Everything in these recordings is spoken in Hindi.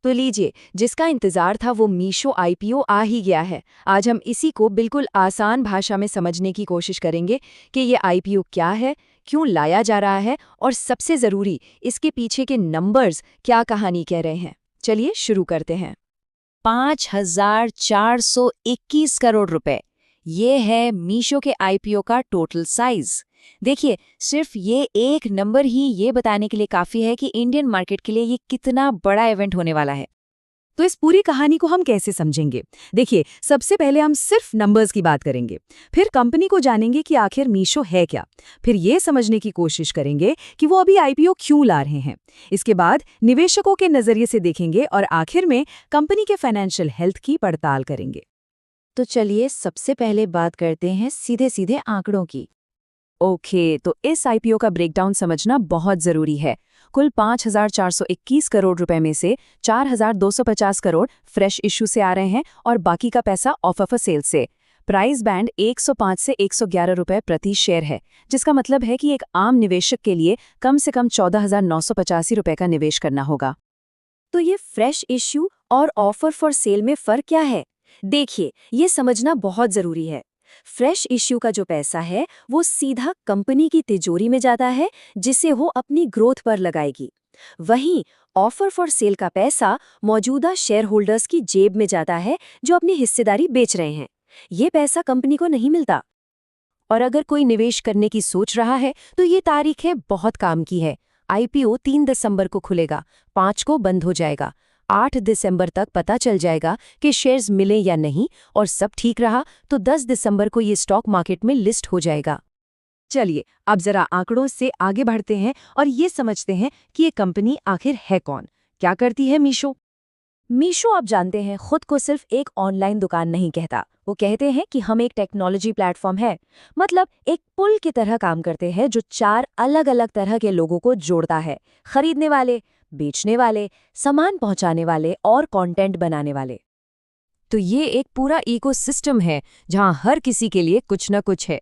तो लीजिए, जिसका इंतजार था वो मीशो आईपीओ आ ही गया है। आज हम इसी को बिल्कुल आसान भाषा में समझने की कोशिश करेंगे कि ये आईपीओ क्या है, क्यों लाया जा रहा है और सबसे ज़रूरी, इसके पीछे के नंबर्स क्या कहानी कह रहे हैं। चलिए शुरू करते हैं। 5,421 करोड़ रुपए, ये है मीशो के आईपीओ का टोटल साइज। देखिए, सिर्फ ये एक नंबर ही ये बताने के लिए काफी है कि इंडियन मार्केट के लिए ये कितना बड़ा इवेंट होने वाला है। तो इस पूरी कहानी को हम कैसे समझेंगे? देखिए, सबसे पहले हम सिर्फ नंबर्स की बात करेंगे, फिर कंपनी को जानेंगे कि आखिर मीशो है क्या, फिर ये समझने की कोशिश करेंगे कि वो अभी आईपीओ क्यों ला रहे हैं। इसके बाद निवेशकों के नजरिए से देखेंगे और आखिर में कंपनी के फाइनेंशियल हेल्थ की पड़ताल करेंगे। तो चलिए सबसे पहले बात करते हैं सीधे सीधे आंकड़ों की। तो इस आईपीओ का ब्रेकडाउन समझना बहुत जरूरी है। कुल 5,421 करोड़ रुपए में से 4,250 करोड़ फ्रेश इश्यू से आ रहे हैं और बाकी का पैसा ऑफ सेल से। प्राइस बैंड 105 से 111 रुपए प्रति शेयर है, जिसका मतलब है कि एक आम निवेशक के लिए कम से कम 14,985 रुपए का निवेश करना होगा। तो ये फ्रेश इश्यू और ऑफर फॉर सेल में फर्क क्या है? देखिए, ये समझना बहुत जरूरी है। फ्रेश इश्यू का जो पैसा है वो सीधा कंपनी की तिजोरी में जाता है, जिसे वो अपनी ग्रोथ पर लगाएगी। वहीं ऑफर फॉर सेल का पैसा मौजूदा शेयर होल्डर्स की जेब में जाता है, जो अपनी हिस्सेदारी बेच रहे हैं। ये पैसा कंपनी को नहीं मिलता। और अगर कोई निवेश करने की सोच रहा है तो ये तारीख है बहुत काम की है। आईपीओ 3 दिसंबर को खुलेगा, 5 को बंद हो जाएगा। 8 दिसंबर तक पता चल जाएगा कि शेयर्स मिले या नहीं, और सब ठीक रहा तो 10 दिसंबर को ये स्टॉक मार्केट में लिस्ट हो जाएगा। चलिए, अब जरा आंकड़ों से आगे बढ़ते हैं और ये समझते हैं कि ये कंपनी आखिर है कौन, क्या करती है मीशो। मीशो, आप जानते हैं, खुद को सिर्फ एक ऑनलाइन दुकान नहीं कहता। वो कहते हैं कि हम एक टेक्नोलॉजी प्लेटफॉर्म है, मतलब एक पुल की तरह काम करते हैं जो 4 अलग अलग तरह के लोगों को जोड़ता है: खरीदने वाले, बेचने वाले, सामान पहुंचाने वाले और कंटेंट बनाने वाले। तो ये एक पूरा इकोसिस्टम है जहां हर किसी के लिए कुछ न कुछ है।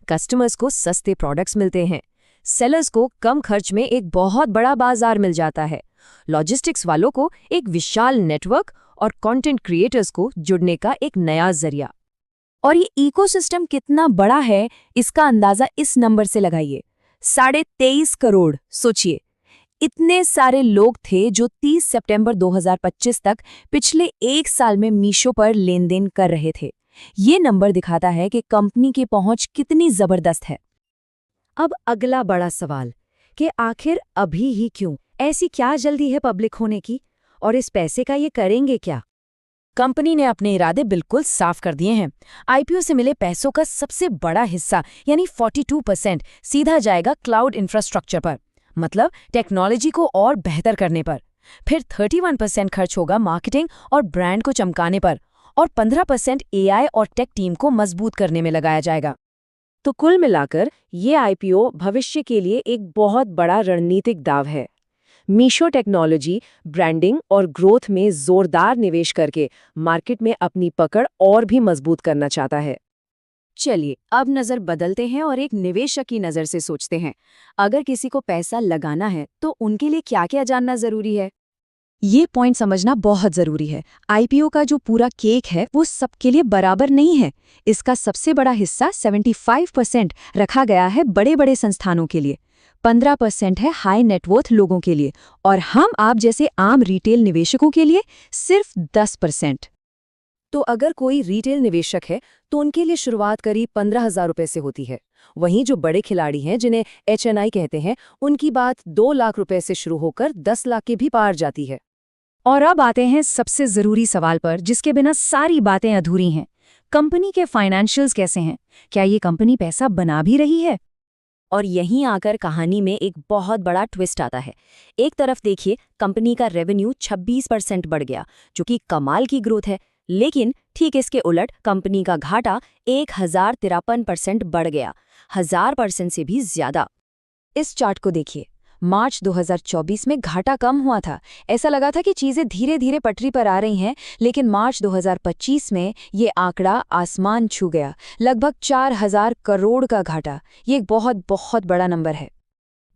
कस्टमर्स को सस्ते प्रोडक्ट्स मिलते हैं, सेलर्स को कम खर्च में एक बहुत बड़ा बाजार मिल जाता है, लॉजिस्टिक्स वालों को एक विशाल नेटवर्क और कंटेंट क्रिएटर्स को जुड़ने का एक नया जरिया। और ये इकोसिस्टम कितना बड़ा है, इसका अंदाजा इस नंबर से लगाइए, 23.5 करोड़। सोचिए, इतने सारे लोग थे जो 30 सितंबर 2025 तक पिछले एक साल में मीशो पर लेन देन कर रहे थे। ये नंबर दिखाता है कि कंपनी की पहुंच कितनी जबरदस्त है। अब अगला बड़ा सवाल कि आखिर अभी ही क्यों? ऐसी क्या जल्दी है पब्लिक होने की, और इस पैसे का ये करेंगे क्या? कंपनी ने अपने इरादे बिल्कुल साफ कर दिए हैं। आईपीओ से मिले पैसों का सबसे बड़ा हिस्सा यानी 42% सीधा जाएगा क्लाउड इंफ्रास्ट्रक्चर पर, मतलब टेक्नोलॉजी को और बेहतर करने पर। फिर 31% खर्च होगा मार्केटिंग और ब्रांड को चमकाने पर, और 15% एआई और टेक टीम को मजबूत करने में लगाया जाएगा। तो कुल मिलाकर ये आईपीओ भविष्य के लिए एक बहुत बड़ा रणनीतिक दाव है। मीशो टेक्नोलॉजी, ब्रांडिंग और ग्रोथ में जोरदार निवेश करके मार्केट में अपनी पकड़ और भी मजबूत करना चाहता है। चलिए, अब नज़र बदलते हैं और एक निवेशक की नज़र से सोचते हैं। अगर किसी को पैसा लगाना है तो उनके लिए क्या क्या जानना जरूरी है? ये पॉइंट समझना बहुत जरूरी है। आईपीओ का जो पूरा केक है वो सबके लिए बराबर नहीं है। इसका सबसे बड़ा हिस्सा 75% रखा गया है बड़े बड़े संस्थानों के लिए, 15% है हाई नेटवर्थ लोगों के लिए, और हम आप जैसे आम रिटेल निवेशकों के लिए सिर्फ 10%। तो अगर कोई रिटेल निवेशक है तो उनके लिए शुरुआत करीब 15,000 रुपए से होती है। वहीं जो बड़े खिलाड़ी हैं, जिन्हें एचएनआई कहते हैं, उनकी बात 2 लाख रुपए से शुरू होकर 10 लाख के भी पार जाती है। और अब आते हैं सबसे जरूरी सवाल पर, जिसके बिना सारी बातें अधूरी हैं। कंपनी के फाइनेंशियल्स कैसे हैं? क्या ये कंपनी पैसा बना भी रही है? और यहीं आकर कहानी में एक बहुत बड़ा ट्विस्ट आता है। एक तरफ देखिए, कंपनी का रेवेन्यू 26% बढ़ गया, जो कि कमाल की ग्रोथ है। लेकिन ठीक इसके उलट कंपनी का घाटा 1053% बढ़ गया, 1000% से भी ज्यादा। इस चार्ट को देखिए, मार्च 2024 में घाटा कम हुआ था। ऐसा लगा था कि चीजें धीरे धीरे पटरी पर आ रही हैं, लेकिन मार्च 2025 में ये आंकड़ा आसमान छू गया, लगभग 4,000 करोड़ का घाटा। ये एक बहुत बहुत बड़ा नंबर है।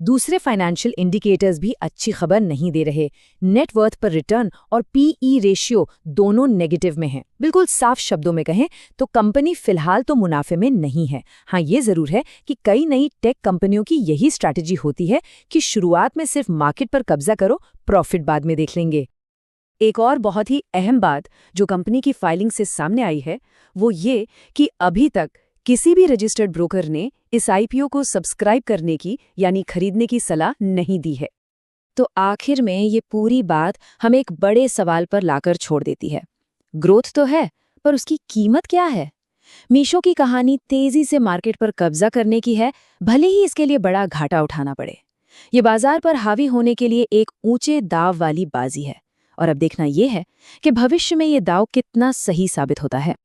दूसरे फाइनेंशियल इंडिकेटर्स भी अच्छी खबर नहीं दे रहे। नेटवर्थ पर रिटर्न और पीई रेशियो दोनों नेगेटिव में हैं। बिल्कुल साफ शब्दों में कहें तो कंपनी फिलहाल तो मुनाफे में नहीं है। हाँ, ये जरूर है कि कई नई टेक कंपनियों की यही स्ट्रैटेजी होती है कि शुरुआत में सिर्फ मार्केट पर कब्जा करो, प्रॉफिट बाद में देख लेंगे। एक और बहुत ही अहम बात जो कंपनी की फाइलिंग से सामने आई है, वो ये कि अभी तक किसी भी रजिस्टर्ड ब्रोकर ने इस आईपीओ को सब्सक्राइब करने की यानी खरीदने की सलाह नहीं दी है। तो आखिर में ये पूरी बात हमें एक बड़े सवाल पर लाकर छोड़ देती है। ग्रोथ तो है, पर उसकी कीमत क्या है? मीशो की कहानी तेजी से मार्केट पर कब्जा करने की है, भले ही इसके लिए बड़ा घाटा उठाना पड़े। ये बाजार पर हावी होने के लिए एक ऊंचे दाव वाली बाजी है, और अब देखना ये है कि भविष्य में ये दाव कितना सही साबित होता है।